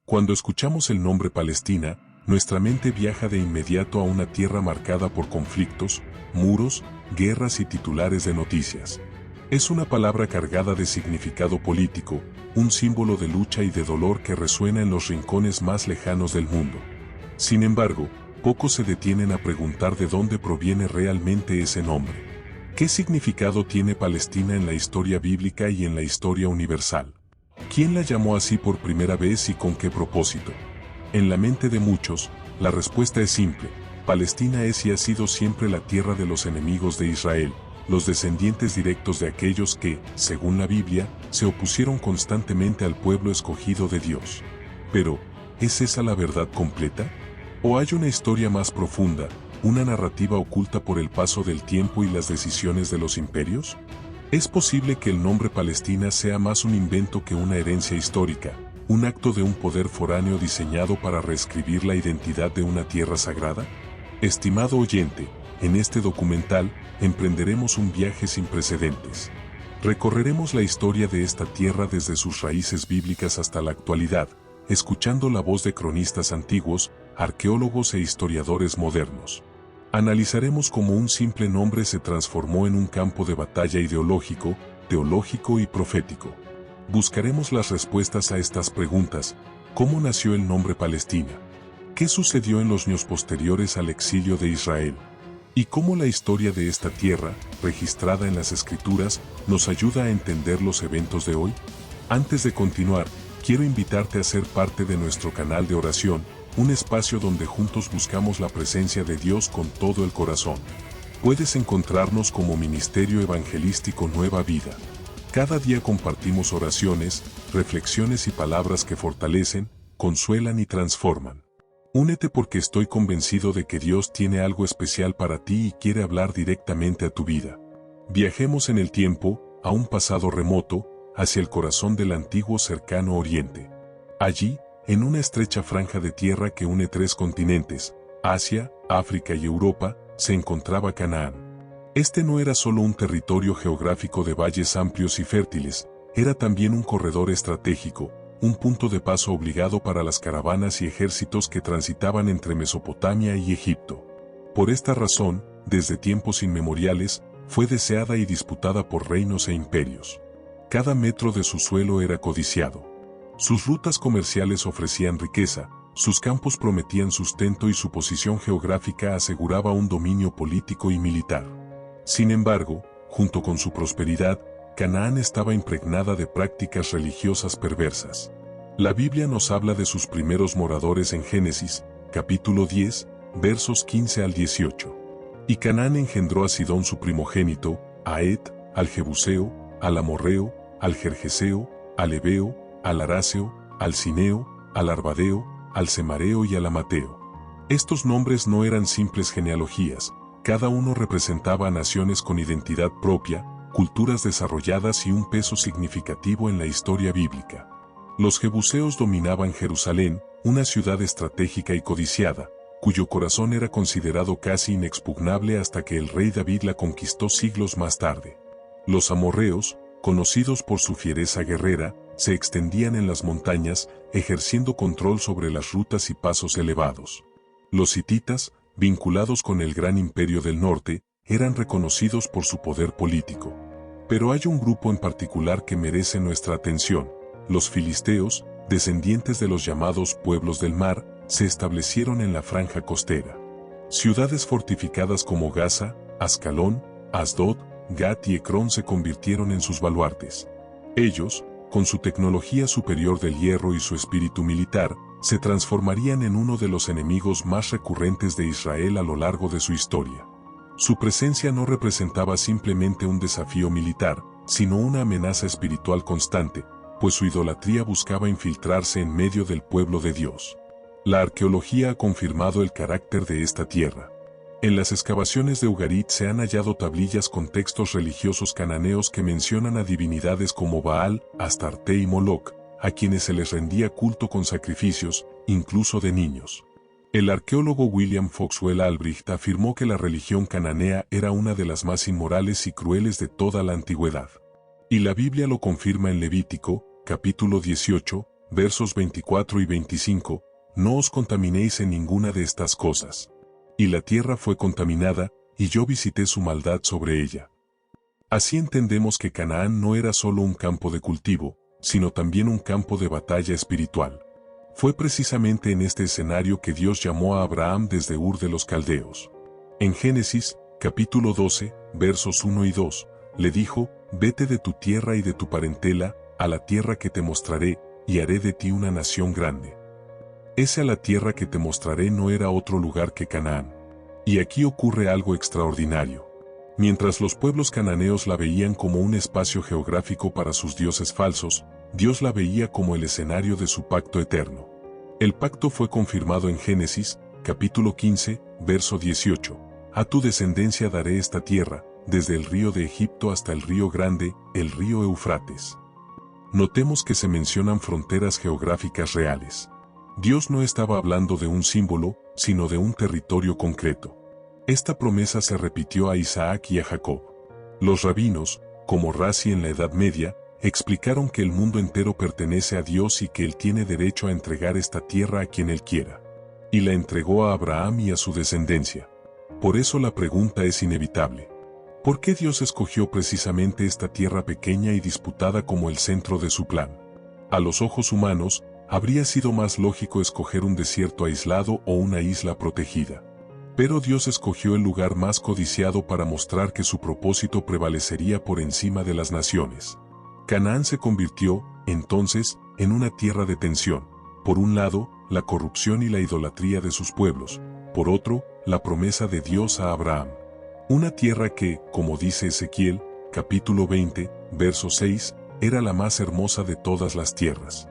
Cuando escuchamos el nombre Palestina, nuestra mente viaja de inmediato a una tierra marcada por conflictos, muros, guerras y titulares de noticias. Es una palabra cargada de significado político, un símbolo de lucha y de dolor que resuena en los rincones más lejanos del mundo. Sin embargo, pocos se detienen a preguntar de dónde proviene realmente ese nombre. ¿Qué significado tiene Palestina en la historia bíblica y en la historia universal? ¿Quién la llamó así por primera vez y con qué propósito? En la mente de muchos, la respuesta es simple: Palestina es y ha sido siempre la tierra de los enemigos de Israel, los descendientes directos de aquellos que, según la Biblia, se opusieron constantemente al pueblo escogido de Dios. Pero, ¿es esa la verdad completa? ¿O hay una historia más profunda, una narrativa oculta por el paso del tiempo y las decisiones de los imperios? ¿Es posible que el nombre Palestina sea más un invento que una herencia histórica, un acto de un poder foráneo diseñado para reescribir la identidad de una tierra sagrada? Estimado oyente, en este documental, emprenderemos un viaje sin precedentes. Recorreremos la historia de esta tierra desde sus raíces bíblicas hasta la actualidad, escuchando la voz de cronistas antiguos, arqueólogos e historiadores modernos. Analizaremos cómo un simple nombre se transformó en un campo de batalla ideológico, teológico y profético. Buscaremos las respuestas a estas preguntas: ¿cómo nació el nombre Palestina? ¿Qué sucedió en los años posteriores al exilio de Israel? ¿Y cómo la historia de esta tierra, registrada en las Escrituras, nos ayuda a entender los eventos de hoy? Antes de continuar, quiero invitarte a ser parte de nuestro canal de oración, un espacio donde juntos buscamos la presencia de Dios con todo el corazón. Puedes encontrarnos como Ministerio Evangelístico Nueva Vida. Cada día compartimos oraciones, reflexiones y palabras que fortalecen, consuelan y transforman. Únete porque estoy convencido de que Dios tiene algo especial para ti y quiere hablar directamente a tu vida. Viajemos en el tiempo, a un pasado remoto, hacia el corazón del antiguo cercano Oriente. Allí, en una estrecha franja de tierra que une 3 continentes, Asia, África y Europa, se encontraba Canaán. Este no era solo un territorio geográfico de valles amplios y fértiles, era también un corredor estratégico, un punto de paso obligado para las caravanas y ejércitos que transitaban entre Mesopotamia y Egipto. Por esta razón, desde tiempos inmemoriales, fue deseada y disputada por reinos e imperios. Cada metro de su suelo era codiciado. Sus rutas comerciales ofrecían riqueza, sus campos prometían sustento y su posición geográfica aseguraba un dominio político y militar. Sin embargo, junto con su prosperidad, Canaán estaba impregnada de prácticas religiosas perversas. La Biblia nos habla de sus primeros moradores en Génesis, capítulo 10, versos 15 al 18. Y Canaán engendró a Sidón su primogénito, a Et, al Jebuseo, al Amorreo, al Gergeseo, al Ebeo, al Araceo, al Cineo, al Arbadeo, al Semareo y al Amateo. Estos nombres no eran simples genealogías, cada uno representaba a naciones con identidad propia, culturas desarrolladas y un peso significativo en la historia bíblica. Los jebuseos dominaban Jerusalén, una ciudad estratégica y codiciada, cuyo corazón era considerado casi inexpugnable hasta que el rey David la conquistó siglos más tarde. Los amorreos, conocidos por su fiereza guerrera, se extendían en las montañas, ejerciendo control sobre las rutas y pasos elevados. Los hititas, vinculados con el gran imperio del norte, eran reconocidos por su poder político. Pero hay un grupo en particular que merece nuestra atención: los filisteos, descendientes de los llamados pueblos del mar, se establecieron en la franja costera. Ciudades fortificadas como Gaza, Ascalón, Asdod, Gat y Ecrón se convirtieron en sus baluartes. Ellos, con su tecnología superior del hierro y su espíritu militar, se transformarían en uno de los enemigos más recurrentes de Israel a lo largo de su historia. Su presencia no representaba simplemente un desafío militar, sino una amenaza espiritual constante, pues su idolatría buscaba infiltrarse en medio del pueblo de Dios. La arqueología ha confirmado el carácter de esta tierra. En las excavaciones de Ugarit se han hallado tablillas con textos religiosos cananeos que mencionan a divinidades como Baal, Astarte y Moloch, a quienes se les rendía culto con sacrificios, incluso de niños. El arqueólogo William Foxwell Albrecht afirmó que la religión cananea era una de las más inmorales y crueles de toda la antigüedad. Y la Biblia lo confirma en Levítico, capítulo 18, versos 24 y 25, no os contaminéis en ninguna de estas cosas. Y la tierra fue contaminada, y yo visité su maldad sobre ella. Así entendemos que Canaán no era solo un campo de cultivo, sino también un campo de batalla espiritual. Fue precisamente en este escenario que Dios llamó a Abraham desde Ur de los Caldeos. En Génesis, capítulo 12, versos 1 y 2, le dijo: «Vete de tu tierra y de tu parentela, a la tierra que te mostraré, y haré de ti una nación grande». Ese a la tierra que te mostraré no era otro lugar que Canaán. Y aquí ocurre algo extraordinario. Mientras los pueblos cananeos la veían como un espacio geográfico para sus dioses falsos, Dios la veía como el escenario de su pacto eterno. El pacto fue confirmado en Génesis, capítulo 15, verso 18. «A tu descendencia daré esta tierra, desde el río de Egipto hasta el río grande, el río Eufrates». Notemos que se mencionan fronteras geográficas reales. Dios no estaba hablando de un símbolo, sino de un territorio concreto. Esta promesa se repitió a Isaac y a Jacob. Los rabinos, como Razi en la Edad Media, explicaron que el mundo entero pertenece a Dios y que Él tiene derecho a entregar esta tierra a quien Él quiera. Y la entregó a Abraham y a su descendencia. Por eso la pregunta es inevitable. ¿Por qué Dios escogió precisamente esta tierra pequeña y disputada como el centro de su plan? A los ojos humanos, habría sido más lógico escoger un desierto aislado o una isla protegida. Pero Dios escogió el lugar más codiciado para mostrar que su propósito prevalecería por encima de las naciones. Canaán se convirtió, entonces, en una tierra de tensión. Por un lado, la corrupción y la idolatría de sus pueblos. Por otro, la promesa de Dios a Abraham. Una tierra que, como dice Ezequiel, capítulo 20, verso 6, era la más hermosa de todas las tierras.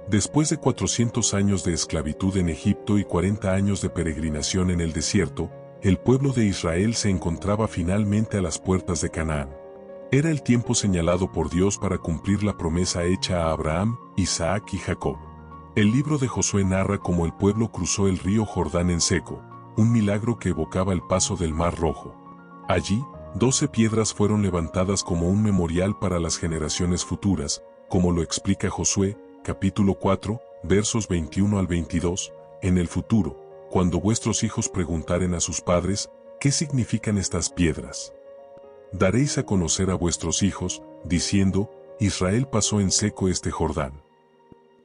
Después de 400 años de esclavitud en Egipto y 40 años de peregrinación en el desierto, el pueblo de Israel se encontraba finalmente a las puertas de Canaán. Era el tiempo señalado por Dios para cumplir la promesa hecha a Abraham, Isaac y Jacob. El libro de Josué narra cómo el pueblo cruzó el río Jordán en seco, un milagro que evocaba el paso del Mar Rojo. Allí, 12 piedras fueron levantadas como un memorial para las generaciones futuras, como lo explica Josué, capítulo 4, versos 21 al 22, en el futuro, cuando vuestros hijos preguntaren a sus padres, ¿qué significan estas piedras? Daréis a conocer a vuestros hijos, diciendo, Israel pasó en seco este Jordán.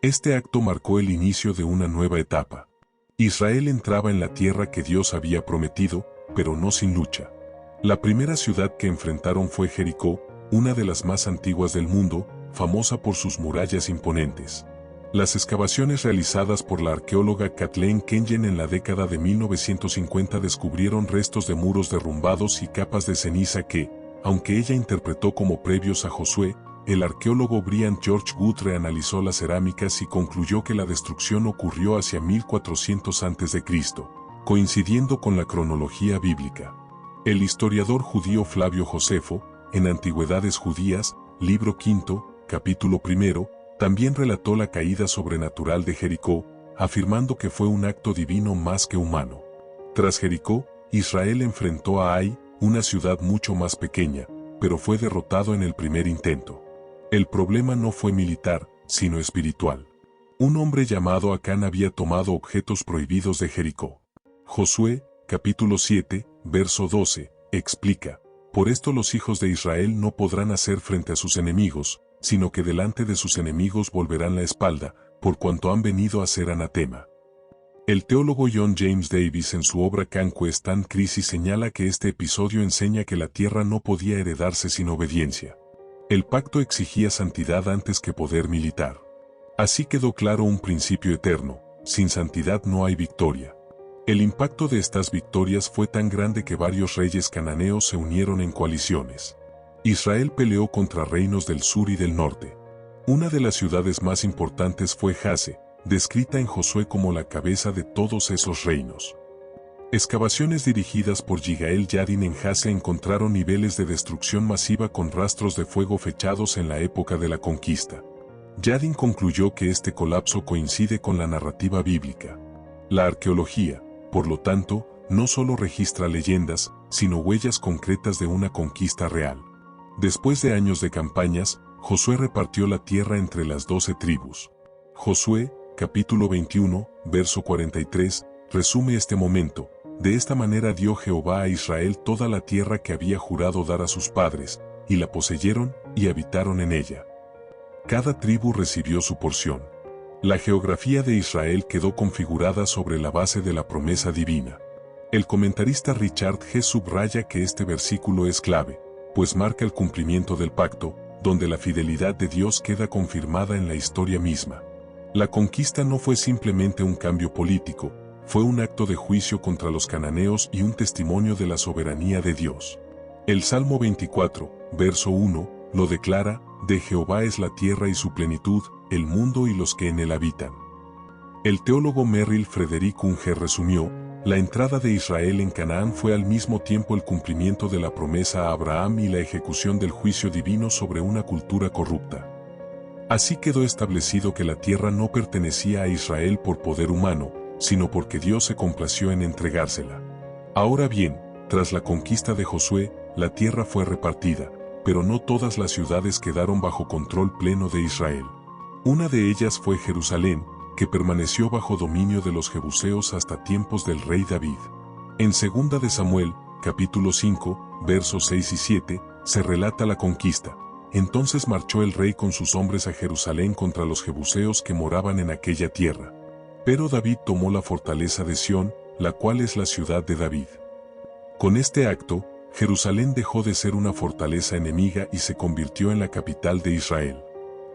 Este acto marcó el inicio de una nueva etapa. Israel entraba en la tierra que Dios había prometido, pero no sin lucha. La primera ciudad que enfrentaron fue Jericó, una de las más antiguas del mundo, famosa por sus murallas imponentes. Las excavaciones realizadas por la arqueóloga Kathleen Kenyon en la década de 1950 descubrieron restos de muros derrumbados y capas de ceniza que, aunque ella interpretó como previos a Josué, el arqueólogo Brian George Wood reanalizó las cerámicas y concluyó que la destrucción ocurrió hacia 1400 a.C., coincidiendo con la cronología bíblica. El historiador judío Flavio Josefo, en Antigüedades Judías, libro V, capítulo 1, también relató la caída sobrenatural de Jericó, afirmando que fue un acto divino más que humano. Tras Jericó, Israel enfrentó a Ai, una ciudad mucho más pequeña, pero fue derrotado en el primer intento. El problema no fue militar, sino espiritual. Un hombre llamado Acán había tomado objetos prohibidos de Jericó. Josué, capítulo 7, verso 12, explica: «Por esto los hijos de Israel no podrán hacer frente a sus enemigos, sino que delante de sus enemigos volverán la espalda, por cuanto han venido a ser anatema». El teólogo John James Davis en su obra Conquest and Crisis señala que este episodio enseña que la tierra no podía heredarse sin obediencia. El pacto exigía santidad antes que poder militar. Así quedó claro un principio eterno: sin santidad no hay victoria. El impacto de estas victorias fue tan grande que varios reyes cananeos se unieron en coaliciones. Israel peleó contra reinos del sur y del norte. Una de las ciudades más importantes fue Jase, descrita en Josué como la cabeza de todos esos reinos. Excavaciones dirigidas por Yigael Yadin en Jase encontraron niveles de destrucción masiva con rastros de fuego fechados en la época de la conquista. Yadin concluyó que este colapso coincide con la narrativa bíblica. La arqueología, por lo tanto, no solo registra leyendas, sino huellas concretas de una conquista real. Después de años de campañas, Josué repartió la tierra entre las 12 tribus. Josué, capítulo 21, verso 43, resume este momento. De esta manera dio Jehová a Israel toda la tierra que había jurado dar a sus padres, y la poseyeron, y habitaron en ella. Cada tribu recibió su porción. La geografía de Israel quedó configurada sobre la base de la promesa divina. El comentarista Richard G. subraya que este versículo es clave, pues marca el cumplimiento del pacto, donde la fidelidad de Dios queda confirmada en la historia misma. La conquista no fue simplemente un cambio político, fue un acto de juicio contra los cananeos y un testimonio de la soberanía de Dios. El Salmo 24, verso 1, lo declara: de Jehová es la tierra y su plenitud, el mundo y los que en él habitan. El teólogo Merrill Frederick Unger resumió: la entrada de Israel en Canaán fue al mismo tiempo el cumplimiento de la promesa a Abraham y la ejecución del juicio divino sobre una cultura corrupta. Así quedó establecido que la tierra no pertenecía a Israel por poder humano, sino porque Dios se complació en entregársela. Ahora bien, tras la conquista de Josué, la tierra fue repartida, pero no todas las ciudades quedaron bajo control pleno de Israel. Una de ellas fue Jerusalén, que permaneció bajo dominio de los jebuseos hasta tiempos del rey David. En 2 de Samuel, capítulo 5, versos 6 y 7, se relata la conquista. Entonces marchó el rey con sus hombres a Jerusalén contra los jebuseos que moraban en aquella tierra. Pero David tomó la fortaleza de Sión, la cual es la ciudad de David. Con este acto, Jerusalén dejó de ser una fortaleza enemiga y se convirtió en la capital de Israel.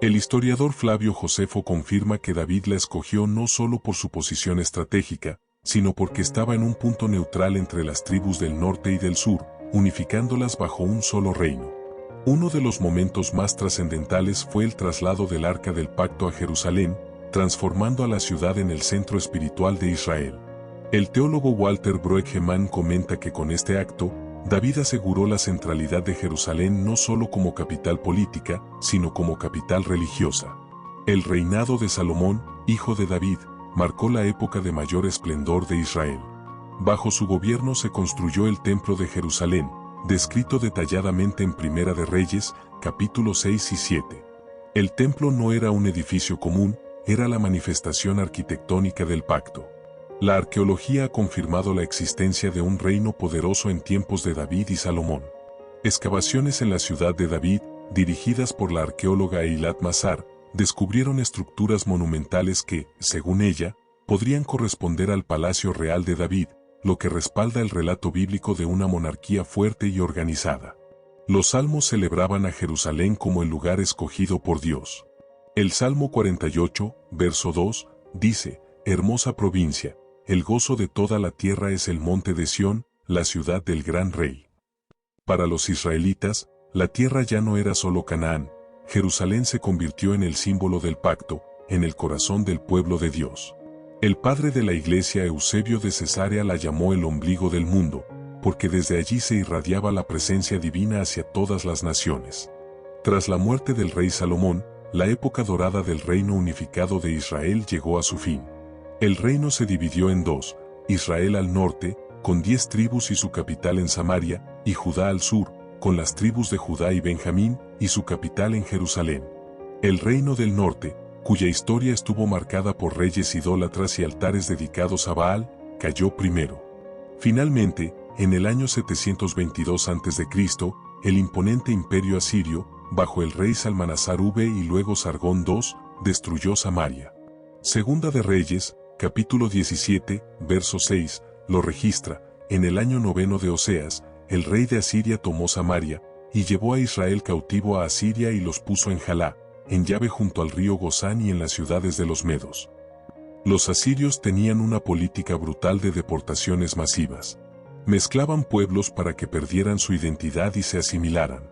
El historiador Flavio Josefo confirma que David la escogió no solo por su posición estratégica, sino porque estaba en un punto neutral entre las tribus del norte y del sur, unificándolas bajo un solo reino. Uno de los momentos más trascendentales fue el traslado del Arca del Pacto a Jerusalén, transformando a la ciudad en el centro espiritual de Israel. El teólogo Walter Broekgeman comenta que con este acto, David aseguró la centralidad de Jerusalén no solo como capital política, sino como capital religiosa. El reinado de Salomón, hijo de David, marcó la época de mayor esplendor de Israel. Bajo su gobierno se construyó el Templo de Jerusalén, descrito detalladamente en Primera de Reyes, capítulos 6 y 7. El templo no era un edificio común, era la manifestación arquitectónica del pacto. La arqueología ha confirmado la existencia de un reino poderoso en tiempos de David y Salomón. Excavaciones en la ciudad de David, dirigidas por la arqueóloga Eilat Mazar, descubrieron estructuras monumentales que, según ella, podrían corresponder al palacio real de David, lo que respalda el relato bíblico de una monarquía fuerte y organizada. Los salmos celebraban a Jerusalén como el lugar escogido por Dios. El Salmo 48, verso 2, dice: hermosa provincia, el gozo de toda la tierra es el monte de Sión, la ciudad del gran rey. Para los israelitas, la tierra ya no era solo Canaán, Jerusalén se convirtió en el símbolo del pacto, en el corazón del pueblo de Dios. El padre de la iglesia Eusebio de Cesarea la llamó el ombligo del mundo, porque desde allí se irradiaba la presencia divina hacia todas las naciones. Tras la muerte del rey Salomón, la época dorada del reino unificado de Israel llegó a su fin. El reino se dividió en dos: Israel al norte, con 10 tribus y su capital en Samaria, y Judá al sur, con las tribus de Judá y Benjamín, y su capital en Jerusalén. El reino del norte, cuya historia estuvo marcada por reyes idólatras y altares dedicados a Baal, cayó primero. Finalmente, en el año 722 a.C., el imponente imperio asirio, bajo el rey Salmanasar V y luego Sargón II, destruyó Samaria. Segunda de Reyes, capítulo 17, verso 6, lo registra: en el año 9 de Oseas, el rey de Asiria tomó Samaria, y llevó a Israel cautivo a Asiria y los puso en Jalá, en Yabe junto al río Gozán y en las ciudades de los medos. Los asirios tenían una política brutal de deportaciones masivas. Mezclaban pueblos para que perdieran su identidad y se asimilaran.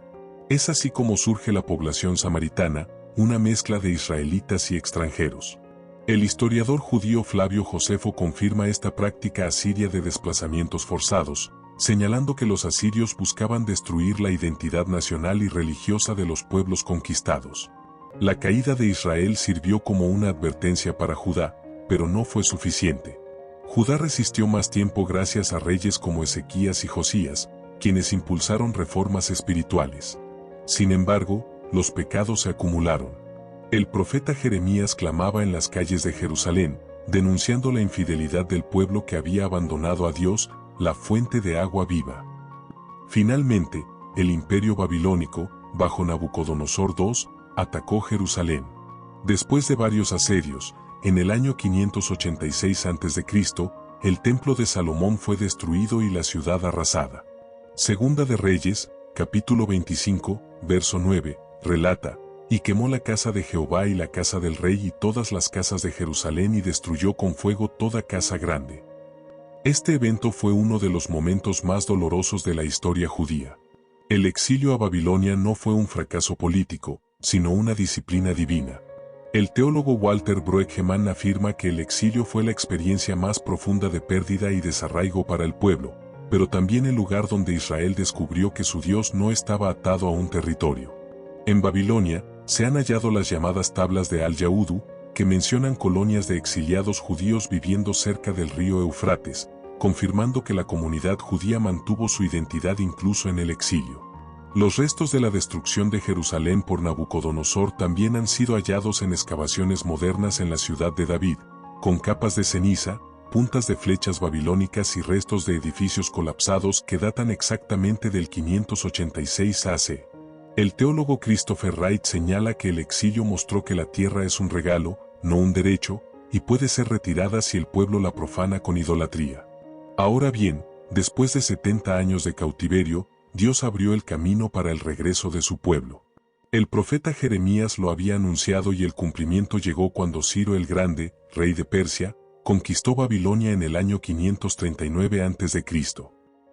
Es así como surge la población samaritana, una mezcla de israelitas y extranjeros. El historiador judío Flavio Josefo confirma esta práctica asiria de desplazamientos forzados, señalando que los asirios buscaban destruir la identidad nacional y religiosa de los pueblos conquistados. La caída de Israel sirvió como una advertencia para Judá, pero no fue suficiente. Judá resistió más tiempo gracias a reyes como Ezequías y Josías, quienes impulsaron reformas espirituales. Sin embargo, los pecados se acumularon. El profeta Jeremías clamaba en las calles de Jerusalén, denunciando la infidelidad del pueblo que había abandonado a Dios, la fuente de agua viva. Finalmente, el imperio babilónico, bajo Nabucodonosor II, atacó Jerusalén. Después de varios asedios, en el año 586 a.C., el templo de Salomón fue destruido y la ciudad arrasada. Segunda de Reyes, capítulo 25, verso 9, relata: y quemó la casa de Jehová y la casa del rey y todas las casas de Jerusalén y destruyó con fuego toda casa grande. Este evento fue uno de los momentos más dolorosos de la historia judía. El exilio a Babilonia no fue un fracaso político, sino una disciplina divina. El teólogo Walter Brueggemann afirma que el exilio fue la experiencia más profunda de pérdida y desarraigo para el pueblo, pero también el lugar donde Israel descubrió que su Dios no estaba atado a un territorio. En Babilonia, se han hallado las llamadas tablas de Al-Yahudu, que mencionan colonias de exiliados judíos viviendo cerca del río Eufrates, confirmando que la comunidad judía mantuvo su identidad incluso en el exilio. Los restos de la destrucción de Jerusalén por Nabucodonosor también han sido hallados en excavaciones modernas en la ciudad de David, con capas de ceniza, puntas de flechas babilónicas y restos de edificios colapsados que datan exactamente del 586 AC. El teólogo Christopher Wright señala que el exilio mostró que la tierra es un regalo, no un derecho, y puede ser retirada si el pueblo la profana con idolatría. Ahora bien, después de 70 años de cautiverio, Dios abrió el camino para el regreso de su pueblo. El profeta Jeremías lo había anunciado y el cumplimiento llegó cuando Ciro el Grande, rey de Persia, conquistó Babilonia en el año 539 a.C.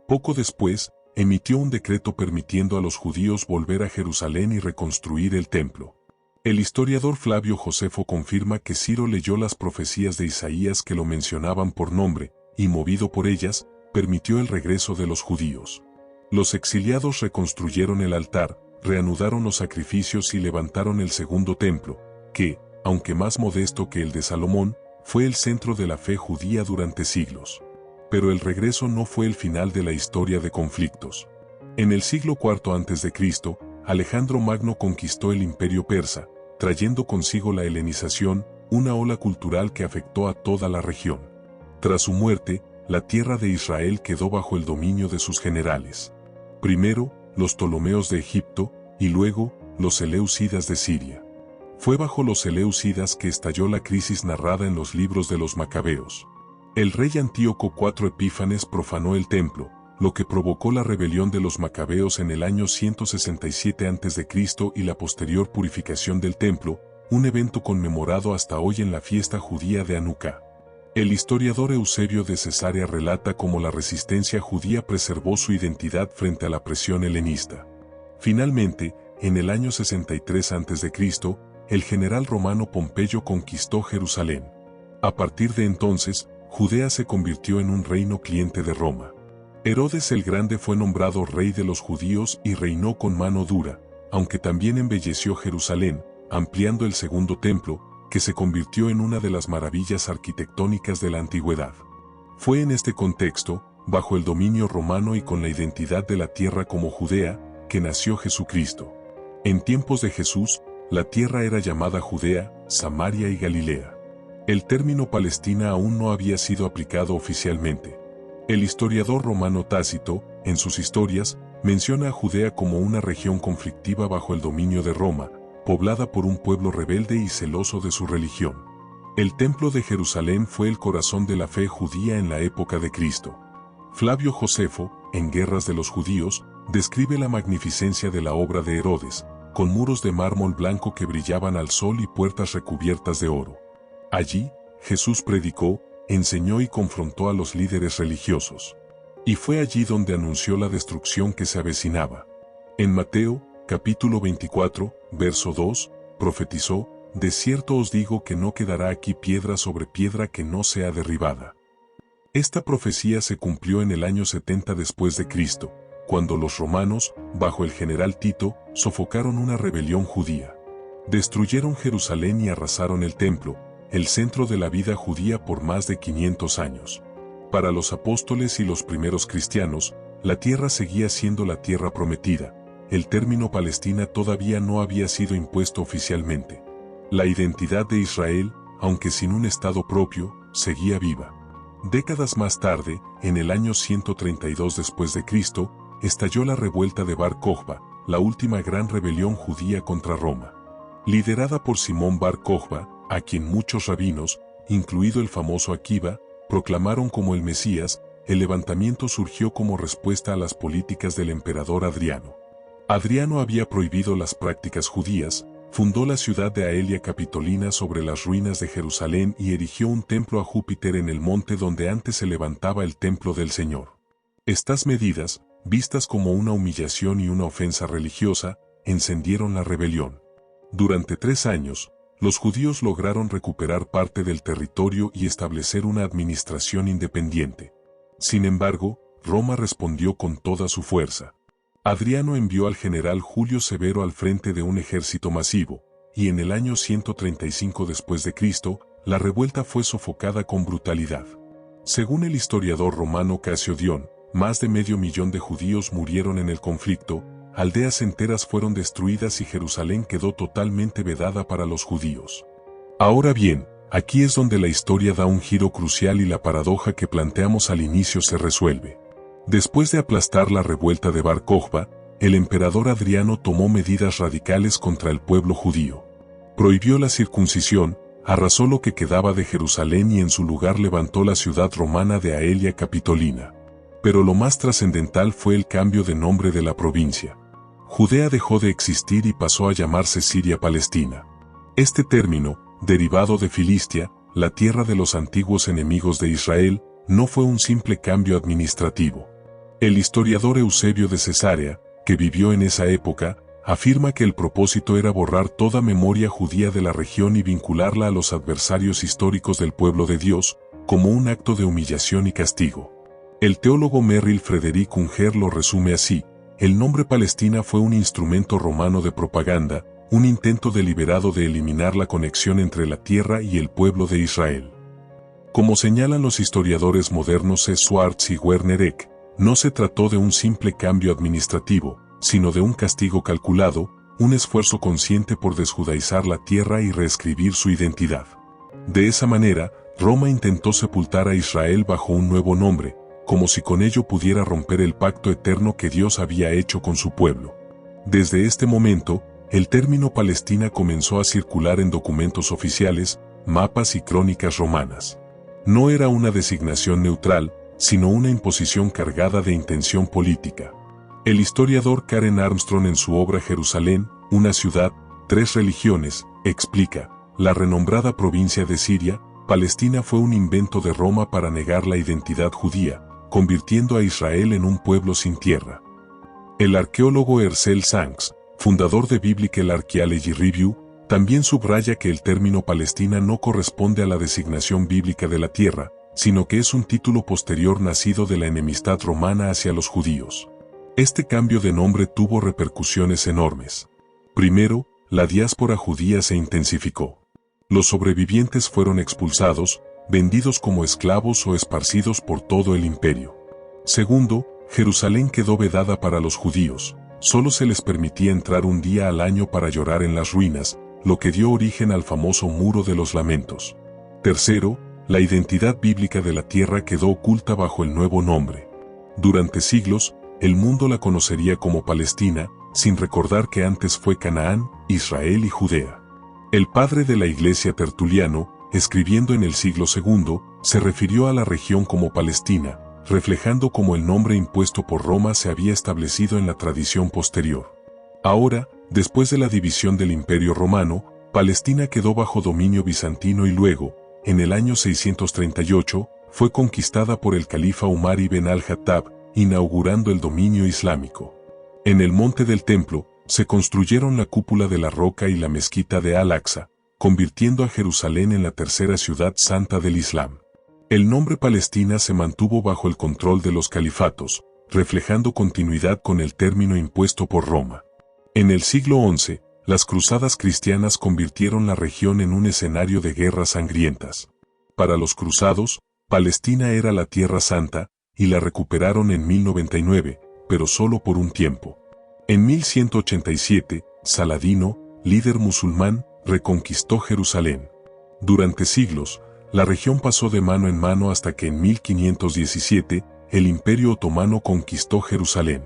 Poco después, emitió un decreto permitiendo a los judíos volver a Jerusalén y reconstruir el templo. El historiador Flavio Josefo confirma que Ciro leyó las profecías de Isaías que lo mencionaban por nombre, y movido por ellas, permitió el regreso de los judíos. Los exiliados reconstruyeron el altar, reanudaron los sacrificios y levantaron el segundo templo, que, aunque más modesto que el de Salomón, fue el centro de la fe judía durante siglos. Pero el regreso no fue el final de la historia de conflictos. En el siglo IV a.C., Alejandro Magno conquistó el imperio persa, trayendo consigo la helenización, una ola cultural que afectó a toda la región. Tras su muerte, la tierra de Israel quedó bajo el dominio de sus generales. Primero, los Ptolomeos de Egipto, y luego, los Seleucidas de Siria. Fue bajo los Seleucidas que estalló la crisis narrada en los libros de los Macabeos. El rey Antíoco IV Epífanes profanó el templo, lo que provocó la rebelión de los Macabeos en el año 167 a.C. y la posterior purificación del templo, un evento conmemorado hasta hoy en la fiesta judía de Hanukkah. El historiador Eusebio de Cesarea relata cómo la resistencia judía preservó su identidad frente a la presión helenista. Finalmente, en el año 63 a.C., el general romano Pompeyo conquistó Jerusalén. A partir de entonces, Judea se convirtió en un reino cliente de Roma. Herodes el Grande fue nombrado rey de los judíos y reinó con mano dura, aunque también embelleció Jerusalén, ampliando el segundo templo, que se convirtió en una de las maravillas arquitectónicas de la antigüedad. Fue en este contexto, bajo el dominio romano y con la identidad de la tierra como Judea, que nació Jesucristo. En tiempos de Jesús, la tierra era llamada Judea, Samaria y Galilea. El término Palestina aún no había sido aplicado oficialmente. El historiador romano Tácito, en sus historias, menciona a Judea como una región conflictiva bajo el dominio de Roma, poblada por un pueblo rebelde y celoso de su religión. El templo de Jerusalén fue el corazón de la fe judía en la época de Cristo. Flavio Josefo, en Guerras de los Judíos, describe la magnificencia de la obra de Herodes, con muros de mármol blanco que brillaban al sol y puertas recubiertas de oro. Allí, Jesús predicó, enseñó y confrontó a los líderes religiosos. Y fue allí donde anunció la destrucción que se avecinaba. En Mateo, capítulo 24, verso 2, profetizó: de cierto os digo que no quedará aquí piedra sobre piedra que no sea derribada. Esta profecía se cumplió en el año 70 después de Cristo, cuando los romanos, bajo el general Tito, sofocaron una rebelión judía. Destruyeron Jerusalén y arrasaron el templo, el centro de la vida judía por más de 500 años. Para los apóstoles y los primeros cristianos, la tierra seguía siendo la tierra prometida. El término Palestina todavía no había sido impuesto oficialmente. La identidad de Israel, aunque sin un estado propio, seguía viva. Décadas más tarde, en el año 132 después de Cristo, estalló la revuelta de Bar Kokhba, la última gran rebelión judía contra Roma. Liderada por Simón Bar Kokhba, a quien muchos rabinos, incluido el famoso Akiva, proclamaron como el Mesías, el levantamiento surgió como respuesta a las políticas del emperador Adriano. Adriano había prohibido las prácticas judías, fundó la ciudad de Aelia Capitolina sobre las ruinas de Jerusalén y erigió un templo a Júpiter en el monte donde antes se levantaba el templo del Señor. Estas medidas, vistas como una humillación y una ofensa religiosa, encendieron la rebelión. Durante 3 años, los judíos lograron recuperar parte del territorio y establecer una administración independiente. Sin embargo, Roma respondió con toda su fuerza. Adriano envió al general Julio Severo al frente de un ejército masivo, y en el año 135 después de Cristo, la revuelta fue sofocada con brutalidad. Según el historiador romano Casio Dion, más de 500.000 de judíos murieron en el conflicto, aldeas enteras fueron destruidas y Jerusalén quedó totalmente vedada para los judíos. Ahora bien, aquí es donde la historia da un giro crucial y la paradoja que planteamos al inicio se resuelve. Después de aplastar la revuelta de Bar Kokhba, el emperador Adriano tomó medidas radicales contra el pueblo judío. Prohibió la circuncisión, arrasó lo que quedaba de Jerusalén y en su lugar levantó la ciudad romana de Aelia Capitolina. Pero lo más trascendental fue el cambio de nombre de la provincia. Judea dejó de existir y pasó a llamarse Siria-Palestina. Este término, derivado de Filistia, la tierra de los antiguos enemigos de Israel, no fue un simple cambio administrativo. El historiador Eusebio de Cesarea, que vivió en esa época, afirma que el propósito era borrar toda memoria judía de la región y vincularla a los adversarios históricos del pueblo de Dios, como un acto de humillación y castigo. El teólogo Merrill Frederick Unger lo resume así: el nombre Palestina fue un instrumento romano de propaganda, un intento deliberado de eliminar la conexión entre la tierra y el pueblo de Israel. Como señalan los historiadores modernos C. Schwartz y Werner Eck, no se trató de un simple cambio administrativo, sino de un castigo calculado, un esfuerzo consciente por desjudaizar la tierra y reescribir su identidad. De esa manera, Roma intentó sepultar a Israel bajo un nuevo nombre, como si con ello pudiera romper el pacto eterno que Dios había hecho con su pueblo. Desde este momento, el término Palestina comenzó a circular en documentos oficiales, mapas y crónicas romanas. No era una designación neutral, sino una imposición cargada de intención política. El historiador Karen Armstrong en su obra Jerusalén, una ciudad, 3 religiones, explica: la renombrada provincia de Siria, Palestina fue un invento de Roma para negar la identidad judía, convirtiendo a Israel en un pueblo sin tierra. El arqueólogo Hersel Sanks, fundador de Biblical Archaeology Review, también subraya que el término Palestina no corresponde a la designación bíblica de la tierra, sino que es un título posterior nacido de la enemistad romana hacia los judíos. Este cambio de nombre tuvo repercusiones enormes. Primero, la diáspora judía se intensificó. Los sobrevivientes fueron expulsados, vendidos como esclavos o esparcidos por todo el imperio. Segundo, Jerusalén quedó vedada para los judíos, solo se les permitía entrar un día al año para llorar en las ruinas, lo que dio origen al famoso Muro de los Lamentos. Tercero, la identidad bíblica de la tierra quedó oculta bajo el nuevo nombre. Durante siglos, el mundo la conocería como Palestina, sin recordar que antes fue Canaán, Israel y Judea. El padre de la Iglesia Tertuliano, escribiendo en el siglo II, se refirió a la región como Palestina, reflejando cómo el nombre impuesto por Roma se había establecido en la tradición posterior. Ahora, después de la división del Imperio Romano, Palestina quedó bajo dominio bizantino y luego, en el año 638, fue conquistada por el califa Umar ibn al-Hattab, inaugurando el dominio islámico. En el Monte del Templo, se construyeron la cúpula de la roca y la mezquita de Al-Aqsa, convirtiendo a Jerusalén en la tercera ciudad santa del Islam. El nombre Palestina se mantuvo bajo el control de los califatos, reflejando continuidad con el término impuesto por Roma. En el siglo XI, las cruzadas cristianas convirtieron la región en un escenario de guerras sangrientas. Para los cruzados, Palestina era la Tierra Santa, y la recuperaron en 1099, pero solo por un tiempo. En 1187, Saladino, líder musulmán, reconquistó Jerusalén. Durante siglos, la región pasó de mano en mano hasta que en 1517, el Imperio Otomano conquistó Jerusalén.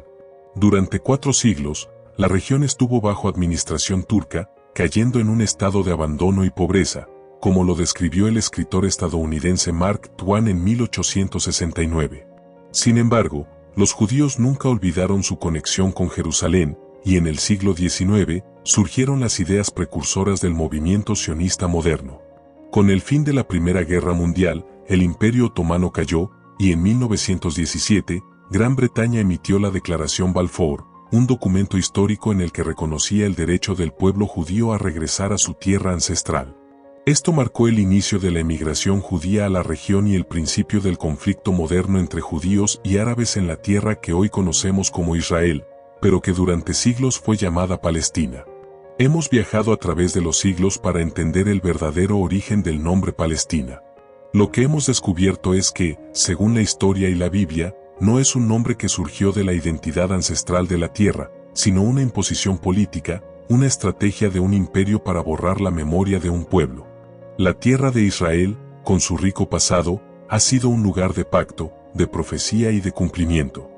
Durante 4 siglos, la región estuvo bajo administración turca, cayendo en un estado de abandono y pobreza, como lo describió el escritor estadounidense Mark Twain en 1869. Sin embargo, los judíos nunca olvidaron su conexión con Jerusalén, y en el siglo XIX surgieron las ideas precursoras del movimiento sionista moderno. Con el fin de la Primera Guerra Mundial, el Imperio Otomano cayó, y en 1917, Gran Bretaña emitió la Declaración Balfour, un documento histórico en el que reconocía el derecho del pueblo judío a regresar a su tierra ancestral. Esto marcó el inicio de la emigración judía a la región y el principio del conflicto moderno entre judíos y árabes en la tierra que hoy conocemos como Israel, pero que durante siglos fue llamada Palestina. Hemos viajado a través de los siglos para entender el verdadero origen del nombre Palestina. Lo que hemos descubierto es que, según la historia y la Biblia, no es un nombre que surgió de la identidad ancestral de la tierra, sino una imposición política, una estrategia de un imperio para borrar la memoria de un pueblo. La tierra de Israel, con su rico pasado, ha sido un lugar de pacto, de profecía y de cumplimiento.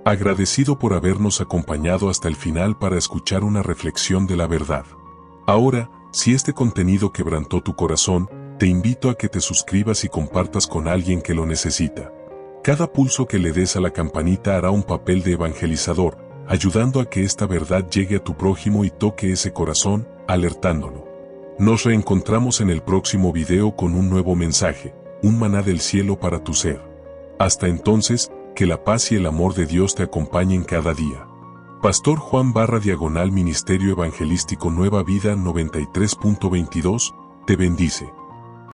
Agradecido por habernos acompañado hasta el final para escuchar una reflexión de la verdad. Ahora, si este contenido quebrantó tu corazón, te invito a que te suscribas y compartas con alguien que lo necesita. Cada pulso que le des a la campanita hará un papel de evangelizador, ayudando a que esta verdad llegue a tu prójimo y toque ese corazón, alertándolo. Nos reencontramos en el próximo video con un nuevo mensaje, un maná del cielo para tu ser. Hasta entonces, que la paz y el amor de Dios te acompañen cada día. Pastor Juan /Ministerio Evangelístico Nueva Vida 93.22, te bendice.